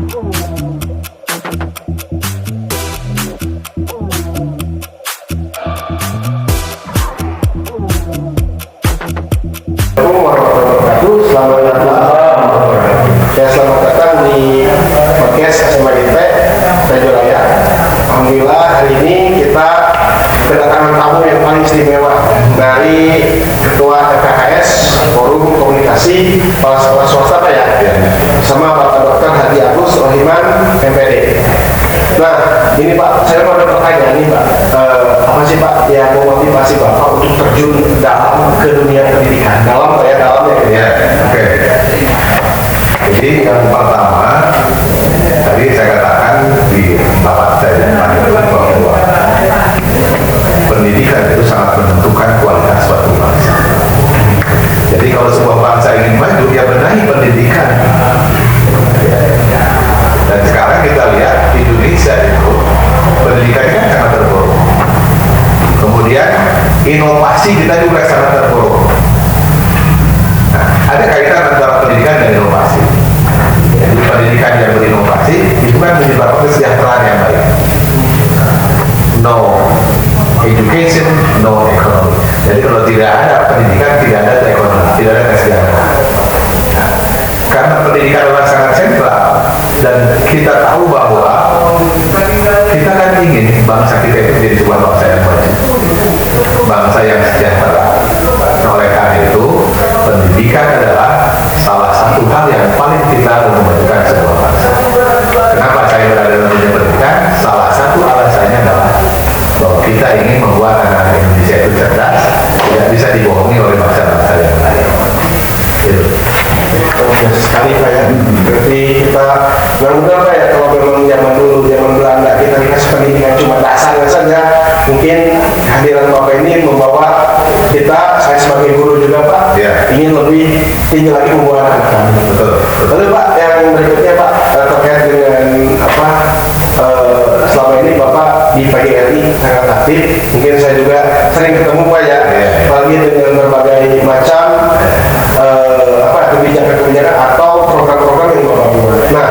Selamat datang di podcast SMA ITB Raja Raya. Alhamdulillah hari ini kita kedatangan tamu yang paling istimewa dari Ketua FKKS Forum Komunikasi Kepala Sekolah Swasta Pak ya, sama Bapak Dr. Hadi Agus Rohiman MPD. Nah ini Pak, saya mau ada pertanyaan nih Pak, apa sih Pak yang memotivasi Bapak untuk terjun dalam ke dunia pendidikan? Dalam Pak ya, dalam ya. Oke. Jadi yang pertama, tadi saya katakan di rapat saya bahwa pendidikan itu sangat menentukan kualitas suatu bangsa. Jadi kalau sebuah bangsa ingin maju, ya benahi pendidikan. Dan sekarang kita lihat Indonesia itu pendidikannya kan sangat terpuruk. Kemudian inovasi kita juga sangat terpuruk. Nah, ada kaitan antara pendidikan dan inovasi. Jadi pendidikan yang berinovasi itu kan menyebabkan kesejahteraan yang baik. No education, no economy. Jadi kalau tidak ada pendidikan, tidak ada ekonomi, tidak ada kesejahteraan. Nah, karena pendidikan adalah sangat sentral dan kita tahu bahwa kita kan ingin bangsa kita itu menjadi sebuah bangsa yang maju, bangsa yang sejahtera. Nah, oleh karena itu pendidikan adalah salah satu hal yang paling vital untuk memajukan sebuah bangsa. Kenapa saya berada dalam dunia pendidikan? Salah satu alasannya adalah bahwa kita ingin membuat anak Indonesia itu cerdas, tidak bisa dibohongi oleh bangsa-bangsa yang lain. Itu. Sekali Pak ya, berarti kita nggak mudah Pak ya, kalau memang zaman dulu, zaman Belanda kita dikasih pendidikan cuma dasarnya saja. Mungkin kehadiran Bapak ini membawa kita, saya sebagai guru juga Pak, ingin lebih tinggi lagi membuat anak kami. Betul. Lalu Pak, yang berikutnya Pak, terkait dengan apa, selama ini Bapak di PGRI sangat aktif, mungkin saya juga sering ketemu Pak ya, apalagi dengan berbagai macam kebijakan-kebijakan atau program-program yang Bapak buat. Nah,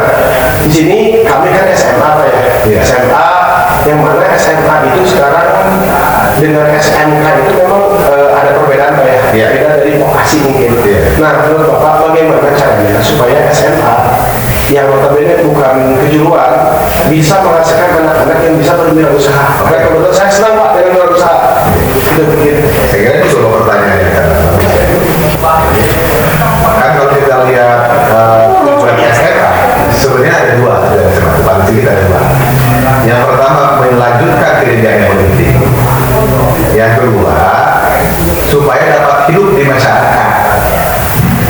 di sini kami kan SMA Pak ya, SMA yang mana SMA itu sekarang dengan SMK itu memang ada perbedaan Pak ya, beda dari vokasi mungkin. Nah, menurut Bapak bagaimana caranya supaya SMA yang notabene bukan kejuruan bisa menghasilkan anak-anak yang bisa berwirausaha? Oke, kebetulan saya senang Pak dengan berwirausaha. Itu begitu. Saya kira itu sebuah pertanyaan yang kan kalau kita lihat tujuan SMK sebenarnya ada dua, paling sedikit ada dua. Yang pertama melanjutkan pendidikan yang politik. Yang kedua supaya dapat hidup di masyarakat.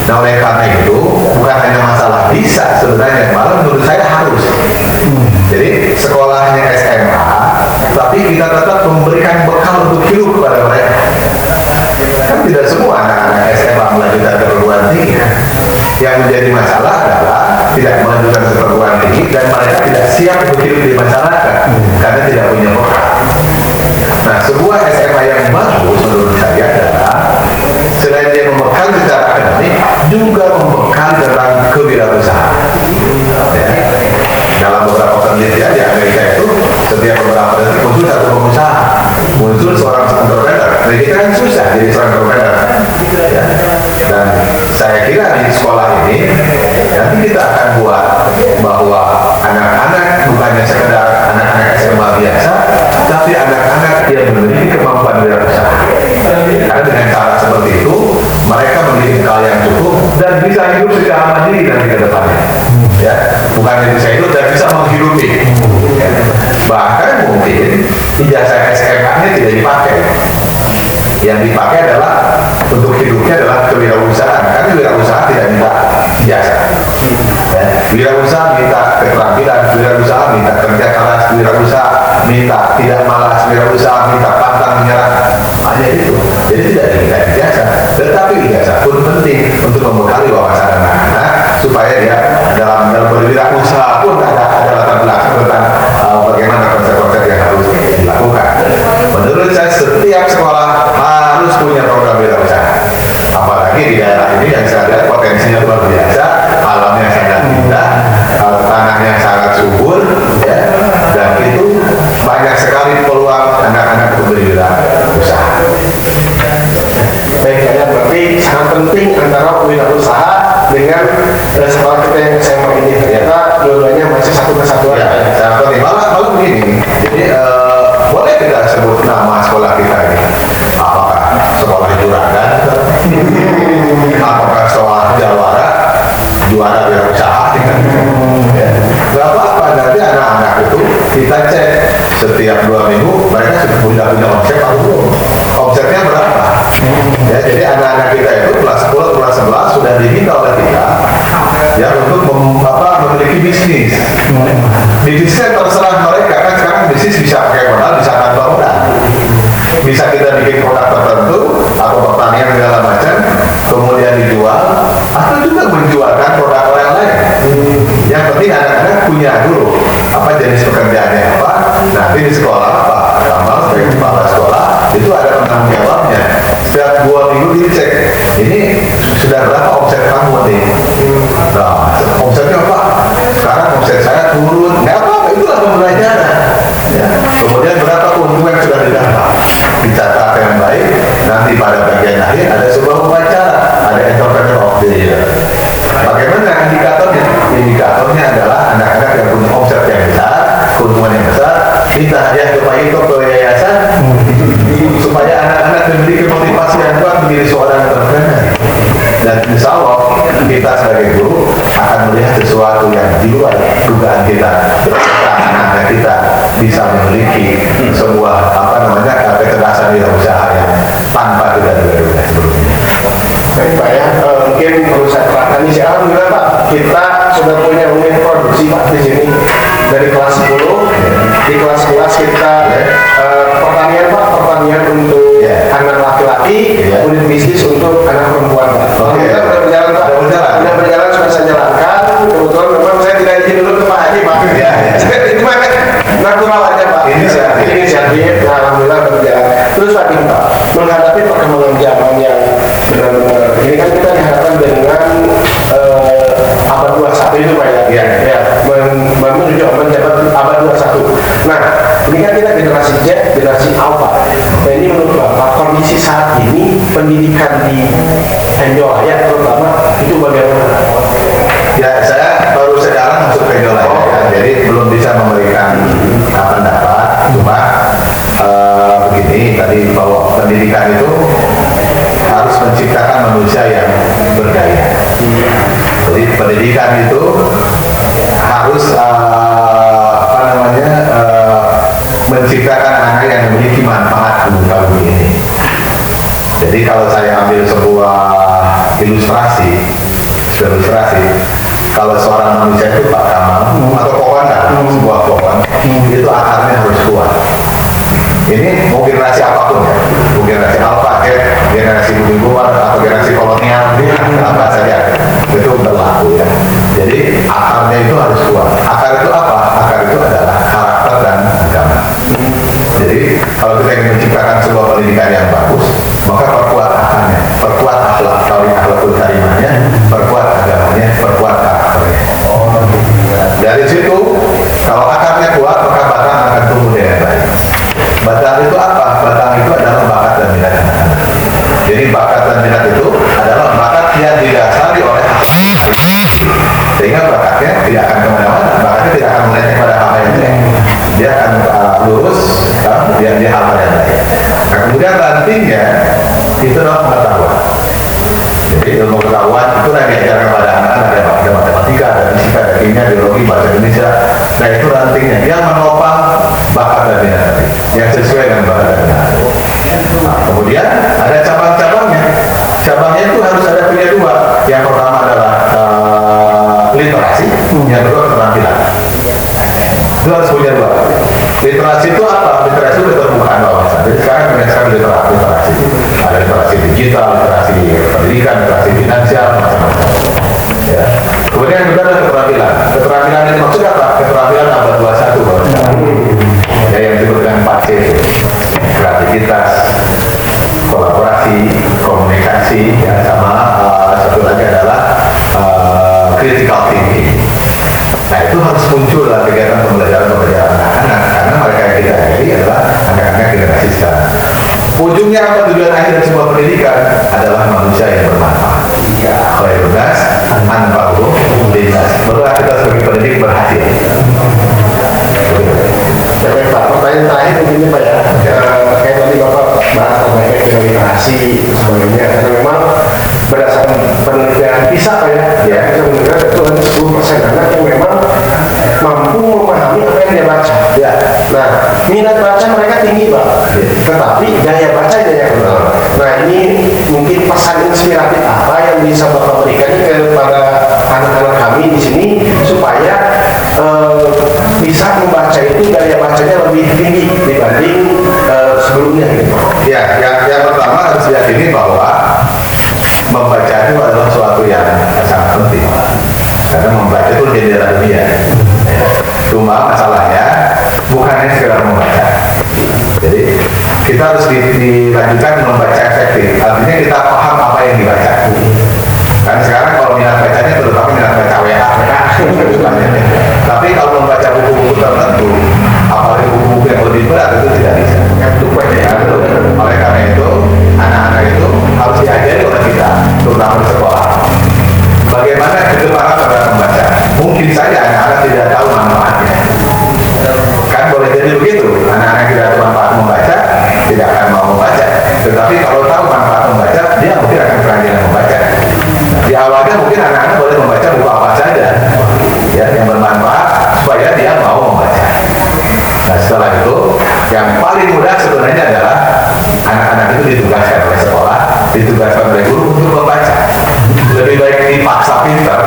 Nah oleh karena itu bukan hanya masalah bisa sebenarnya, malah menurut saya harus. Jadi sekolahnya SMA, tapi kita tetap memberikan bekal untuk hidup kepada mereka. Kan tidak semua anak-anak SMA melanjutkan ke perguruan tinggi. Yang menjadi masalah adalah tidak melanjutkan ke perguruan tinggi dan mereka tidak siap untuk hidup di masyarakat karena tidak punya bekal. Nah, sebuah SMA yang bagus menurut saya adalah selain dia membekal secara akademik, juga membekal tentang kewirausahaan. Ya. Dalam beberapa penelitian di Amerika itu, setiap beberapa detik muncul satu pengusaha, muncul seorang entrepreneur. Nah, kita kan susah jadi seorang entrepreneur. Ya. Dan saya kira di sekolah ini nanti kita akan buat bahwa anak-anak bukannya sekedar anak-anak SMA biasa, tapi anak-anak yang memiliki kemampuan wirausaha. Karena dengan cara seperti itu mereka memiliki bekal yang cukup dan bisa hidup secara mandiri nanti ke depannya. Ya, bukan bisa hidup dan bisa menghidupi. Ya. Bahkan mungkin ijazah SMK-nya tidak dipakai. Yang dipakai adalah untuk hidupnya adalah kewirausahaan. Karena wirausaha tidak minta ijazah. Ya. Wirausaha minta keterampilan, wirausaha minta kerja keras, wirausaha minta tidak malas, wirausaha minta pantang menyerah. Hanya itu. Jadi tidak diminta ijazah, tetapi ijazah pun penting untuk membekali wawasan anak-anak supaya dia dalam berwirausaha pun ada latar belakang tentang bagaimana konsep-konsep yang harus dilakukan. Menurut saya setiap sekolah harus punya program wirausaha. Apalagi di daerah ini yang saya lihat potensinya luar biasa, alamnya sangat indah, tanahnya Ya. Gak apa-apa, nanti anak-anak itu kita cek setiap 2 minggu mereka sudah punya omset atau belum, omsetnya berapa. Ya, jadi anak-anak kita itu kelas 10, kelas 11 sudah diminta oleh kita ya untuk memiliki bisnis. Bisnisnya terserah mereka, kan sekarang bisnis bisa pakai modal, bisa tanpa modal. Bisa kita bikin produk tertentu atau pertanian segala macam, kemudian dijual, atau juga menjualkan produk orang lain. Yang penting anak-anak punya dulu apa jenis pekerjaannya apa, nanti di sekolah apa, kamu sebagai kepala sekolah itu ada penanggung jawabnya. Setiap 2 minggu dicek, ini sudah berapa omset kamu nih? Nah, omsetnya apa? Sekarang omset saya turun, nggak apa-apa, itulah pembelajaran. Ya. Kemudian berapa keuntungan yang sudah didapat, dicatat yang baik. Nanti pada bagian akhir ada sebuah upacara, ada entrepreneur of the year. Bagaimana indikatornya? Indikatornya adalah anak-anak yang punya omset yang besar, keuntungan yang besar, kita hadiah ke Pak Ito ke yayasan supaya anak-anak memiliki motivasi yang kuat menjadi seorang entrepreneur. Dan insya Allah kita sebagai guru akan melihat sesuatu yang di luar dugaan kita, beserta anak-anak kita bisa memiliki sebuah kecerdasan usaha yang tanpa kita duga-duga sebelumnya. Baik Pak ya, mungkin perlu saya terangkan ini. Alhamdulillah Pak, kita sudah punya unit produksi Pak di sini dari kelas 10. Di kelas 11 kita pertanian Pak, pertanian untuk anak laki-laki, unit bisnis untuk anak perempuan Pak. Kita sudah berjalan Pak, sudah berjalan sudah saya jalankan. Kebetulan memang saya tidak izin dulu ke Pak Haji Pak. Itu mah natural aja Pak. Inisiatif, alhamdulillah berjalan. Terus Pak Pak, menghadapi perkembangan zaman yang benar-benar ini kan kita dihadapkan dengan abad 21 itu Pak ya. Menuju menjabat abad 21. Nah, ini kan kita generasi Z, generasi Alpha. Nah, ini menurut Bapak kondisi saat ini pendidikan di Penjolaya terutama itu bagaimana? Ya, saya baru sekarang masuk Penjolaya, jadi belum bisa memberikan pendapat. Cuma begini tadi, bahwa pendidikan itu harus menciptakan manusia yang berdaya. Jadi pendidikan itu harus menciptakan anak yang memiliki manfaat di bumi ini. Jadi kalau saya ambil sebuah ilustrasi, kalau seorang manusia itu Pak Kamal atau pohon sebuah pohon itu akarnya harus kuat. Ini mau generasi apapun ya, mau generasi alfa, generasi bumi-bumian atau generasi kolonial, apa saja itu berlaku ya. Jadi akarnya itu harus kuat. Akar itu apa? Akar itu adalah karakter dan agama. Jadi kalau kita ingin menciptakan sebuah pendidikan yang bagus, maka perkuat akarnya, perkuat akhlak, akhlakul karimahnya, perkuat agamanya, perkuat karakternya. Dari situ, kalau akarnya kuat, maka batang akan tumbuh dengan baik. Batang itu apa? Batang itu adalah bakat dan minat anak-anak. Jadi bakat dan minat itu adalah bakat yang didasari oleh sehingga bakatnya tidak akan kemana-mana, bakatnya tidak akan melenceng pada hal yang jelek. Dia akan lurus, kemudian dia hal yang baik. Nah, kemudian rantingnya itu adalah pengetahuan. Jadi ilmu pengetahuan itu yang diajarkan kepada anak-anak, ada matematika, ada fisika, ada kimia, biologi, bahasa Indonesia. Nah itu rantingnya, yang menopang bakat dan minat tadi, yang sesuai dengan bakat dan minat. Nah, kemudian ada cabang-cabangnya. Cabangnya itu harus ada punya dua. Yang pertama adalah literasi, yang kedua keterampilan. Itu harus punya dua. Literasi itu apa? Literasi itu keterbukaan wawasan. Jadi sekarang berdasarkan literasi. Ada literasi digital, literasi pendidikan, literasi finansial, macam-macam. Ya. Kemudian yang kedua adalah keterampilan. Keterampilan ini maksud apa? Keterampilan abad 21 ya, yang disebut dengan 4C. Kreativitas, kolaborasi, komunikasi, ya, sama satu lagi adalah critical thinking. Nah itu harus muncul dalam kegiatan pembelajaran anak-anak, karena mereka yang kita ajari adalah anak-anak generasi sekarang. Ujungnya apa? Tujuan akhir dari sebuah pendidikan adalah manusia yang bermanfaat. Khairun nas anfa'uhum linnas. Barulah kita sebagai pendidik berhasil. Baik Pak, pertanyaan terakhir begini Pak ya. Kayak tadi Bapak bahas tentang efek literasi sebagainya, karena memang berdasarkan penelitian PISA Pak ya, kita mendengar itu hanya 10%. minat baca mereka tinggi Pak, tetapi gaya bacanya yang kurang. Nah ini mungkin pesan inspiratif apa yang bisa Bapak berikan kepada anak-anak kami di sini supaya bisa membaca itu gaya bacanya lebih tinggi dibanding sebelumnya gitu. Ya, yang pertama harus diyakini bahwa membaca itu adalah suatu yang sangat penting, karena membaca itu jendela dunia. Cuma masalahnya bukan hanya sekedar membaca. Jadi kita harus dilanjutkan membaca efektif. Artinya kita paham apa yang dibaca. Kan sekarang kalau minat bacanya terutama minat baca WA. Tapi kalau membaca buku-buku tertentu, apalagi buku-buku yang lebih berat itu tidak bisa. Oleh karena itu, anak-anak itu harus diajari oleh kita, terutama di sekolah. Bagaimana kecepatan terhadap membaca? Mungkin saja anak-anak tidak tahu manfaatnya. Kan boleh jadi begitu, anak-anak tidak tahu manfaat membaca, tidak akan mau membaca. Tetapi kalau tahu manfaat membaca, dia mungkin akan kerajinan membaca. Di awalnya mungkin anak-anak boleh membaca buku apa saja, ya, yang bermanfaat supaya dia mau membaca. Nah setelah itu, yang paling mudah sebenarnya adalah anak-anak itu ditugaskan oleh sekolah, ditugaskan oleh guru untuk membaca. Lebih baik dipaksa pintar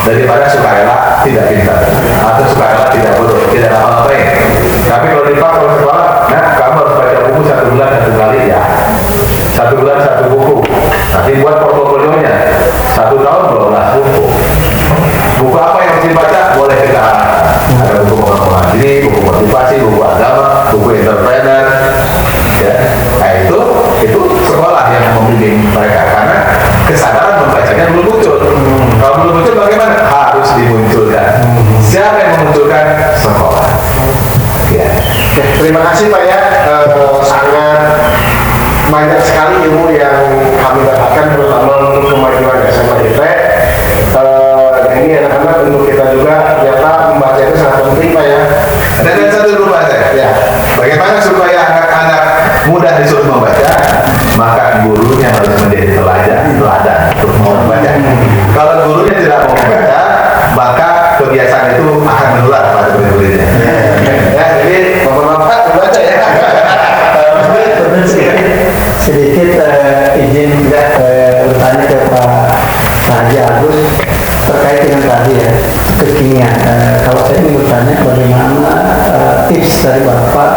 daripada sukarela tidak pintar, atau sukarela tidak bodoh, tidak apa-apain. Tapi kalau dipaksa oleh sekolah, nah kamu harus baca buku 1 bulan 1 kali ya, 1 bulan 1 buku. Nanti buat portofolionya 1 tahun 12 buku. Buku apa yang mesti dibaca? Boleh kita ada buku pengetahuan diri, buku motivasi, buku agama, buku entrepreneur, ya. Nah itu sekolah yang membimbing mereka, karena kesadaran membacanya belum muncul. Kalau belum muncul bagaimana? Harus dimunculkan. Siapa yang memunculkan? Sekolah. Ya. Oke, terima kasih Pak ya, sangat banyak sekali ilmu yang kami dapatkan terutama untuk kemajuan SMA ITB. Ini anak-anak untuk kita juga ternyata membaca itu sangat penting Pak ya. Dan satu rumah saya. Ya. Bagaimana supaya anak-anak mudah disuruh membaca? Maka gurunya harus menjadi teladan untuk mau membaca. Kalau gurunya tidak mau membaca, maka kebiasaan itu akan menular pada murid-muridnya. Ya, jadi bermanfaat membaca ya. Sedikit izin bertanya ke Pak Haji Agus terkait dengan tadi ya kekinian. Kalau saya ingin bertanya bagaimana tips dari Bapak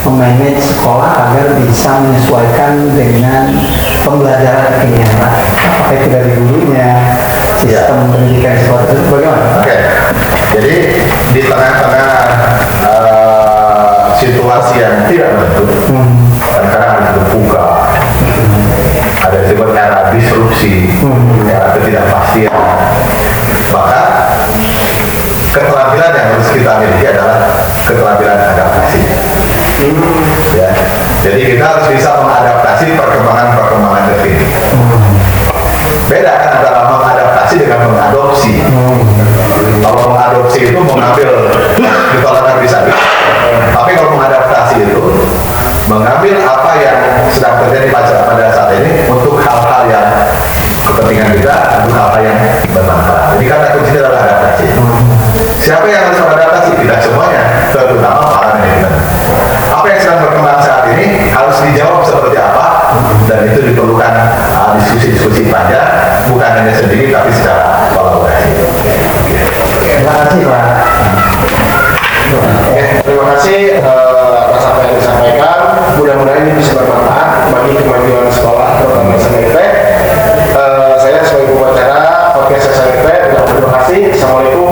memanage sekolah agar bisa menyesuaikan dengan pembelajaran kekinian, apakah itu dari gurunya, sistem pendidikan sekolah itu bagaimana? Oke. Jadi di tengah-tengah situasi yang tidak menentu, kadang-kadang ada terbuka, ada disebut era disrupsi, era ketidakpastian, maka keterampilan yang harus kita miliki adalah keterampilan adaptasi. Ya, jadi kita harus bisa mengadaptasi perkembangan terkini. Beda kan antara mengadaptasi dengan mengadopsi. Kalau mengadopsi itu mengambil ditolakkan bisa. Tapi kalau mengadaptasi itu mengambil apa yang sedang terjadi pada saat ini untuk hal-hal yang kepentingan kita, untuk hal-hal yang bermanfaat. Jadi kata kuncinya adalah adaptasi. Siapa yang harus beradaptasi? Tidak semuanya, terutama para manajemen. Apa yang sedang berkembang saat ini harus dijawab seperti apa, dan itu diperlukan diskusi-diskusi panjang, bukan hanya sendiri tapi secara kolaborasi. Terima kasih Pak. Oke, terima kasih atas apa yang disampaikan. Mudah-mudahan ini bisa bermanfaat bagi kemajuan sekolah terutama SMA ITB. Saya sebagai pembicara podcast SMA ITB, terima kasih. Assalamualaikum